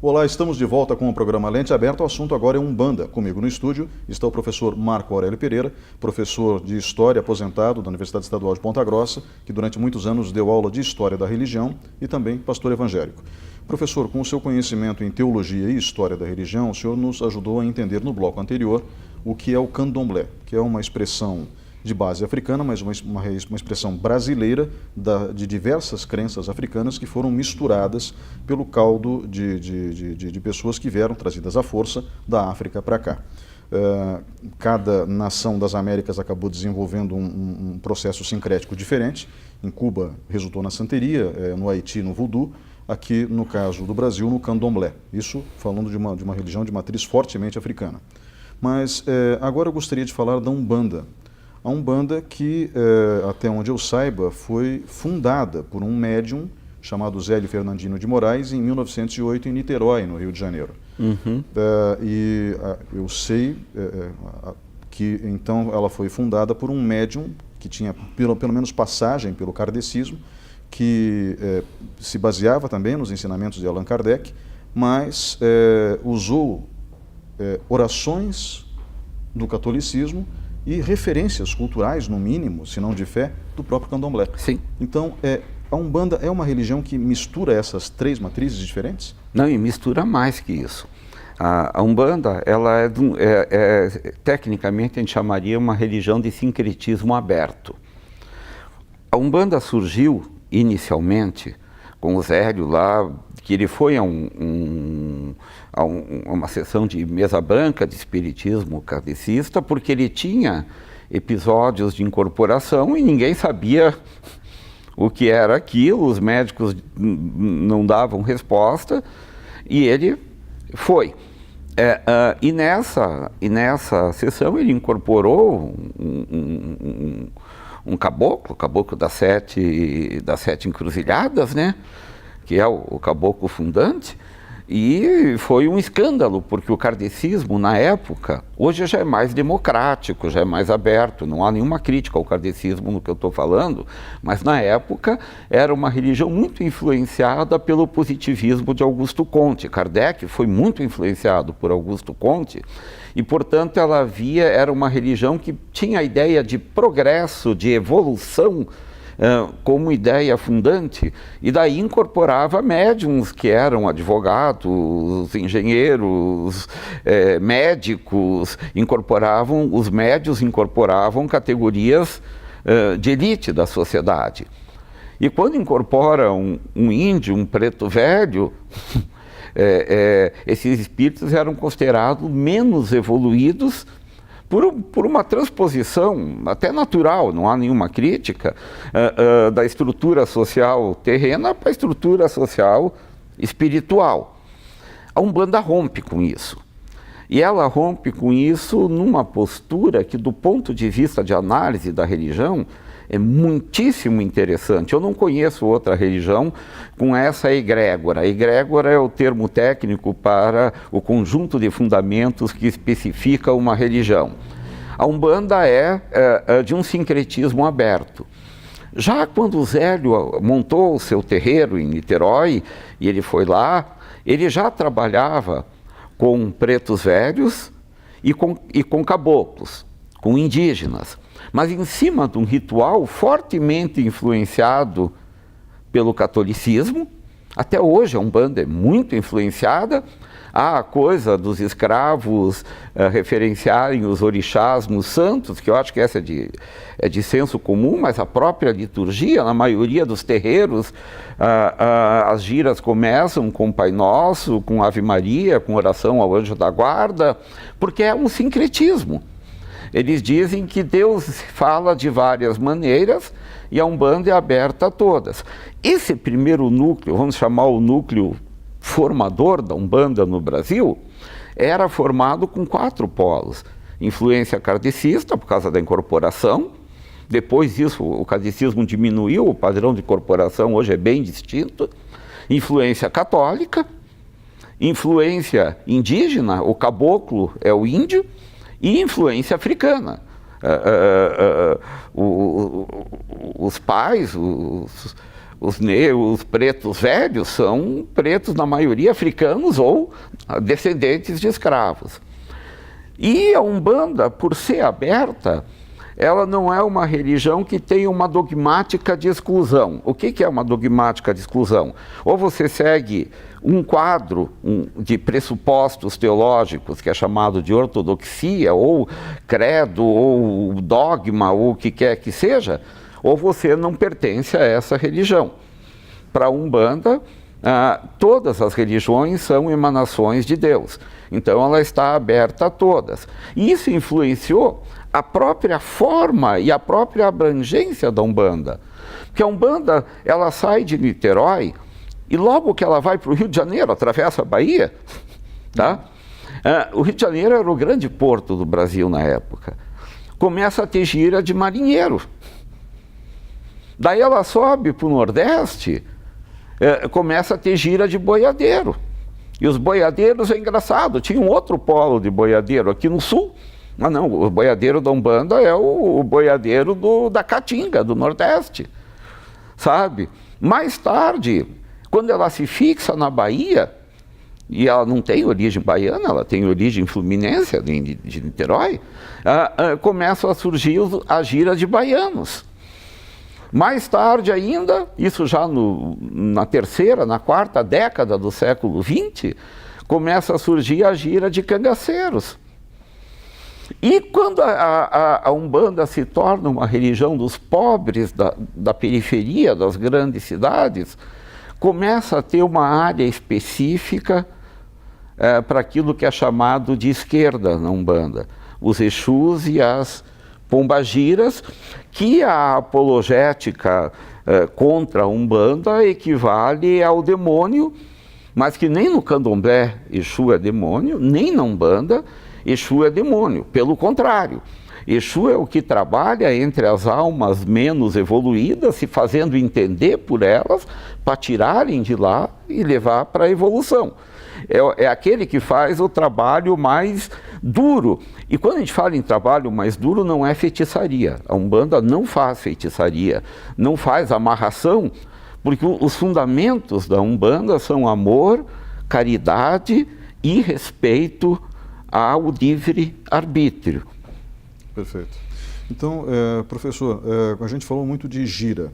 Olá, estamos de volta com o programa Lente Aberta. O assunto agora é Umbanda. Comigo no estúdio está o professor Marco Aurélio Pereira, professor de História aposentado da Universidade Estadual de Ponta Grossa, que durante muitos anos deu aula de História da Religião e também pastor evangélico. Professor, com o seu conhecimento em Teologia e História da Religião, o senhor nos ajudou a entender no bloco anterior o que é o candomblé, que é uma expressão de base africana, mas uma expressão brasileira de diversas crenças africanas que foram misturadas pelo caldo de pessoas que vieram trazidas à força da África para cá. Cada nação das Américas acabou desenvolvendo um processo sincrético diferente. Em Cuba resultou na santeria, no Haiti no voodoo, aqui no caso do Brasil no candomblé. Isso falando de uma religião de matriz fortemente africana. Mas agora eu gostaria de falar da Umbanda. A Umbanda que, até onde eu saiba, foi fundada por um médium chamado Zélio Fernandino de Moraes em 1908 em Niterói, no Rio de Janeiro. Uhum. Eu sei que então ela foi fundada por um médium que tinha pelo menos passagem pelo kardecismo, que se baseava também nos ensinamentos de Allan Kardec, mas usou orações do catolicismo e referências culturais, no mínimo, se não de fé, do próprio candomblé. Sim. Então, a Umbanda é uma religião que mistura essas três matrizes diferentes? Não, e mistura mais que isso. A Umbanda, ela tecnicamente, a gente chamaria uma religião de sincretismo aberto. A Umbanda surgiu, inicialmente, com o Zélio lá, que ele foi a uma sessão de mesa branca de espiritismo kardecista, porque ele tinha episódios de incorporação e ninguém sabia o que era aquilo, os médicos não davam resposta, e ele foi. E nessa sessão ele incorporou um caboclo das sete encruzilhadas, né? Que é o caboclo fundante, e foi um escândalo, porque o kardecismo, na época, hoje já é mais democrático, já é mais aberto, não há nenhuma crítica ao kardecismo no que eu estou falando, mas na época era uma religião muito influenciada pelo positivismo de Augusto Comte. Kardec foi muito influenciado por Augusto Comte, e, portanto, era uma religião que tinha a ideia de progresso, de evolução, como ideia fundante, e daí incorporava médiums que eram advogados, engenheiros, médicos, os médios incorporavam categorias de elite da sociedade. E quando incorpora um índio, um preto velho, esses espíritos eram considerados menos evoluídos por uma transposição até natural, não há nenhuma crítica, da estrutura social terrena para a estrutura social espiritual. A Umbanda rompe com isso. E ela rompe com isso numa postura que, do ponto de vista de análise da religião, é muitíssimo interessante. Eu não conheço outra religião com essa egrégora. Egrégora é o termo técnico para o conjunto de fundamentos que especifica uma religião. A Umbanda é de um sincretismo aberto. Já quando o Zélio montou o seu terreiro em Niterói, e ele foi lá, ele já trabalhava com pretos velhos e com caboclos, com indígenas, mas em cima de um ritual fortemente influenciado pelo catolicismo. Até hoje a Umbanda é muito influenciada. Há a coisa dos escravos referenciarem os orixás nos santos, que eu acho que essa é de senso comum, mas a própria liturgia, na maioria dos terreiros, as giras começam com Pai Nosso, com Ave Maria, com oração ao anjo da guarda, porque é um sincretismo. Eles dizem que Deus fala de várias maneiras e a Umbanda é aberta a todas. Esse primeiro núcleo, vamos chamar o núcleo formador da Umbanda no Brasil, era formado com 4 polos. Influência kardecista, por causa da incorporação. Depois disso, o kardecismo diminuiu, o padrão de incorporação hoje é bem distinto. Influência católica, influência indígena, o caboclo é o índio, e influência africana. Os pais, Os pretos velhos são pretos, na maioria, africanos ou descendentes de escravos. E a Umbanda, por ser aberta, ela não é uma religião que tem uma dogmática de exclusão. O que é uma dogmática de exclusão? Ou você segue um quadro de pressupostos teológicos, que é chamado de ortodoxia, ou credo, ou dogma, ou o que quer que seja, ou você não pertence a essa religião. Para a Umbanda, todas as religiões são emanações de Deus. Então ela está aberta a todas. E isso influenciou a própria forma e a própria abrangência da Umbanda. Porque a Umbanda, ela sai de Niterói e logo que ela vai para o Rio de Janeiro, atravessa a Bahia, tá? O Rio de Janeiro era o grande porto do Brasil na época. Começa a ter gira de marinheiro. Daí ela sobe para o Nordeste, começa a ter gira de boiadeiro. E os boiadeiros, é engraçado, tinha um outro polo de boiadeiro aqui no Sul. Mas não, o boiadeiro da Umbanda é o boiadeiro da Caatinga, do Nordeste, sabe? Mais tarde, quando ela se fixa na Bahia, e ela não tem origem baiana, ela tem origem fluminense, de Niterói, começam a surgir a gira de baianos. Mais tarde ainda, isso já na terceira, na quarta década do século XX, começa a surgir a gira de cangaceiros. E quando a Umbanda se torna uma religião dos pobres da periferia, das grandes cidades, começa a ter uma área específica para aquilo que é chamado de esquerda na Umbanda. Os Exus e as pombagiras, que a apologética contra a Umbanda equivale ao demônio, mas que nem no candomblé Exu é demônio, nem na Umbanda Exu é demônio. Pelo contrário, Exu é o que trabalha entre as almas menos evoluídas, se fazendo entender por elas, para tirarem de lá e levar para a evolução. É aquele que faz o trabalho mais duro. E quando a gente fala em trabalho mais duro, não é feitiçaria. A Umbanda não faz feitiçaria, não faz amarração, porque os fundamentos da Umbanda são amor, caridade e respeito ao livre-arbítrio. Perfeito. Então, professor, a gente falou muito de gira.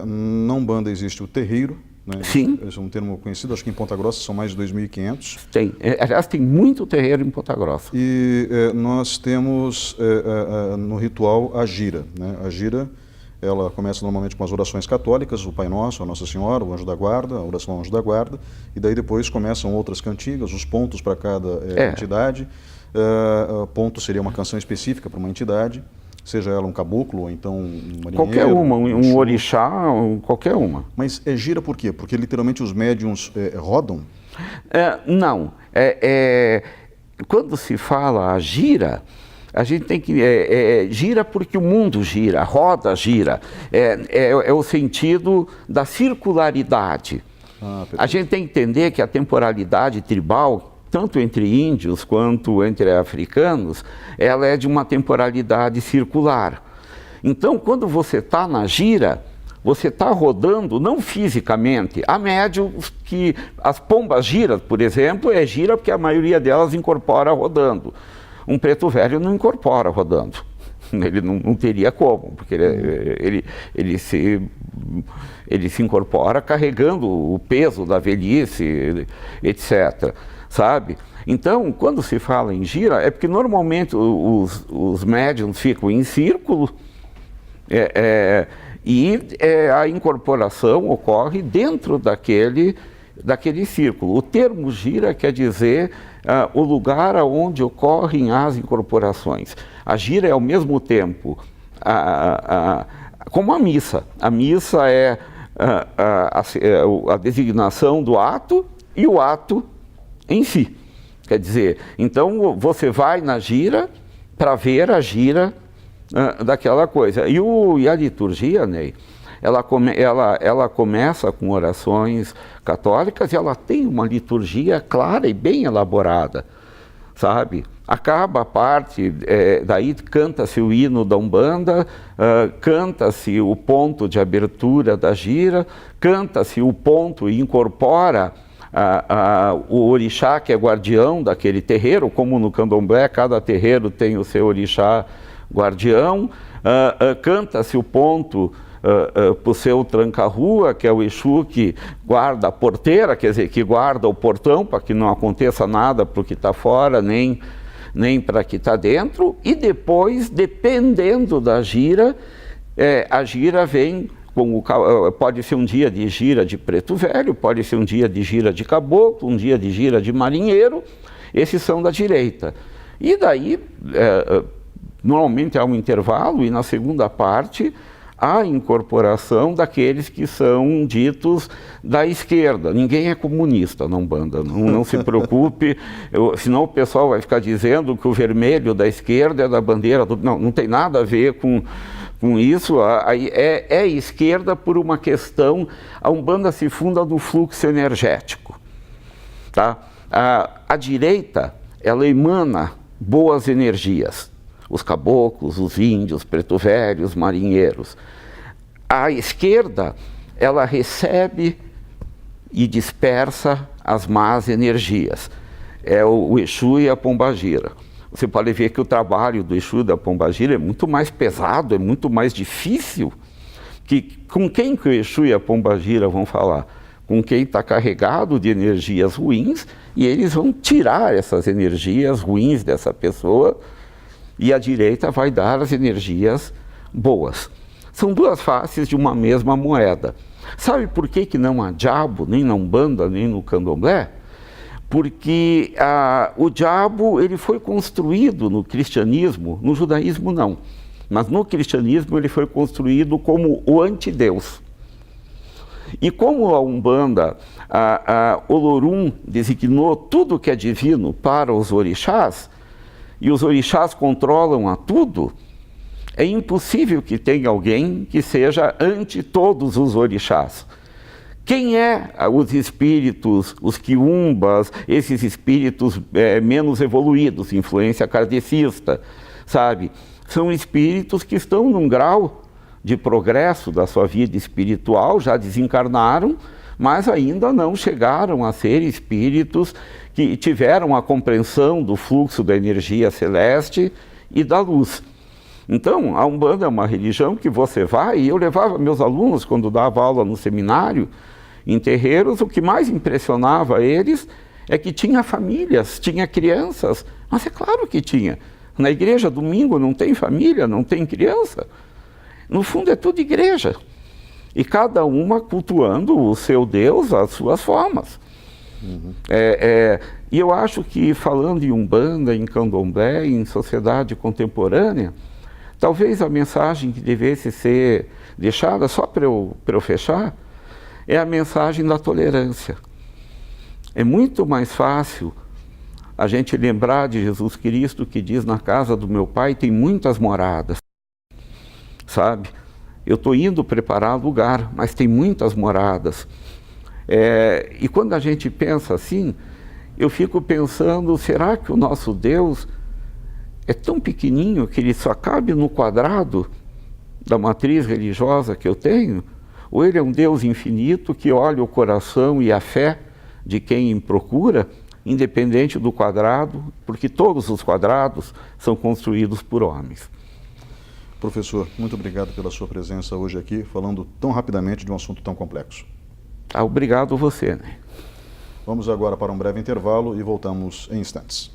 Na Umbanda existe o terreiro, né? Sim. Esse é um termo conhecido, acho que em Ponta Grossa são mais de 2.500. Tem. Aliás, tem muito terreiro em Ponta Grossa. E nós temos no ritual a gira, né? A gira, ela começa normalmente com as orações católicas, o Pai Nosso, a Nossa Senhora, o Anjo da Guarda, a oração ao Anjo da Guarda, e daí depois começam outras cantigas, os pontos para cada entidade. Ponto seria uma canção específica para uma entidade, seja ela um caboclo ou então um marinheiro. Qualquer uma, um orixá, qualquer uma. Mas gira por quê? Porque literalmente os médiuns rodam? Não. Quando se fala a gira, a gente tem que... gira porque o mundo gira, a roda gira. É o sentido da circularidade. A gente tem que entender que a temporalidade tribal, tanto entre índios quanto entre africanos, ela é de uma temporalidade circular. Então, quando você está na gira, você está rodando, não fisicamente. Há médiuns que, as pombas giras, por exemplo, gira porque a maioria delas incorpora rodando. Um preto velho não incorpora rodando. Ele não teria como, porque ele se incorpora carregando o peso da velhice, etc., sabe? Então, quando se fala em gira, é porque normalmente os médiums ficam em círculo e a incorporação ocorre dentro daquele círculo. O termo gira quer dizer o lugar onde ocorrem as incorporações. A gira é ao mesmo tempo como a missa. A missa é a designação do ato e o ato em si. Quer dizer, então você vai na gira para ver a gira daquela coisa. E a liturgia, Ney, ela começa com orações católicas e ela tem uma liturgia clara e bem elaborada, sabe? acaba a parte, daí canta-se o hino da Umbanda, canta-se o ponto de abertura da gira, canta-se o ponto e incorpora o orixá que é guardião daquele terreiro, como no candomblé, cada terreiro tem o seu orixá guardião, canta-se o ponto para o seu tranca-rua, que é o Exu que guarda a porteira, quer dizer, que guarda o portão para que não aconteça nada para o que está fora, nem para que está dentro, e depois, dependendo da gira, a gira vem, pode ser um dia de gira de preto velho, pode ser um dia de gira de caboclo, um dia de gira de marinheiro, esses são da direita. E daí, normalmente há um intervalo, e na segunda parte, a incorporação daqueles que são ditos da esquerda. Ninguém é comunista na Umbanda, não se preocupe, senão o pessoal vai ficar dizendo que o vermelho da esquerda é da bandeira do... Não tem nada a ver com isso. É esquerda por uma questão... A Umbanda se funda no fluxo energético. Tá? A direita, ela emana boas energias. Os caboclos, os índios, preto velhos, marinheiros. A esquerda, ela recebe e dispersa as más energias. É o Exu e a Pombagira. Você pode ver que o trabalho do Exu e da Pombagira é muito mais pesado, é muito mais difícil. Com quem que o Exu e a Pombagira vão falar? Com quem está carregado de energias ruins, e eles vão tirar essas energias ruins dessa pessoa, e a direita vai dar as energias boas. São duas faces de uma mesma moeda. Sabe por que não há diabo, nem na Umbanda, nem no Candomblé? Porque o diabo ele foi construído no cristianismo, no judaísmo não, mas no cristianismo ele foi construído como o antideus. E como a Umbanda, Olorum designou tudo que é divino para os orixás, e os orixás controlam a tudo, é impossível que tenha alguém que seja ante todos os orixás. Quem é os espíritos, os quiumbas, esses espíritos menos evoluídos, influência kardecista, sabe? São espíritos que estão num grau de progresso da sua vida espiritual, já desencarnaram, mas ainda não chegaram a ser espíritos que tiveram a compreensão do fluxo da energia celeste e da luz. Então, a Umbanda é uma religião que você vai, e eu levava meus alunos, quando dava aula no seminário, em terreiros, o que mais impressionava eles é que tinha famílias, tinha crianças, mas é claro que tinha. Na igreja, domingo, não tem família, não tem criança. No fundo, é tudo igreja. E cada uma cultuando o seu Deus, as suas formas. Uhum. E eu acho que, falando em Umbanda, em Candomblé, em sociedade contemporânea, talvez a mensagem que devesse ser deixada, só para eu fechar, é a mensagem da tolerância. É muito mais fácil a gente lembrar de Jesus Cristo, que diz: na casa do meu Pai tem muitas moradas, sabe? Eu estou indo preparar lugar, mas tem muitas moradas. E quando a gente pensa assim, eu fico pensando, será que o nosso Deus é tão pequenininho que ele só cabe no quadrado da matriz religiosa que eu tenho? Ou ele é um Deus infinito que olha o coração e a fé de quem procura, independente do quadrado, porque todos os quadrados são construídos por homens. Professor, muito obrigado pela sua presença hoje aqui, falando tão rapidamente de um assunto tão complexo. Obrigado você, né? Vamos agora para um breve intervalo e voltamos em instantes.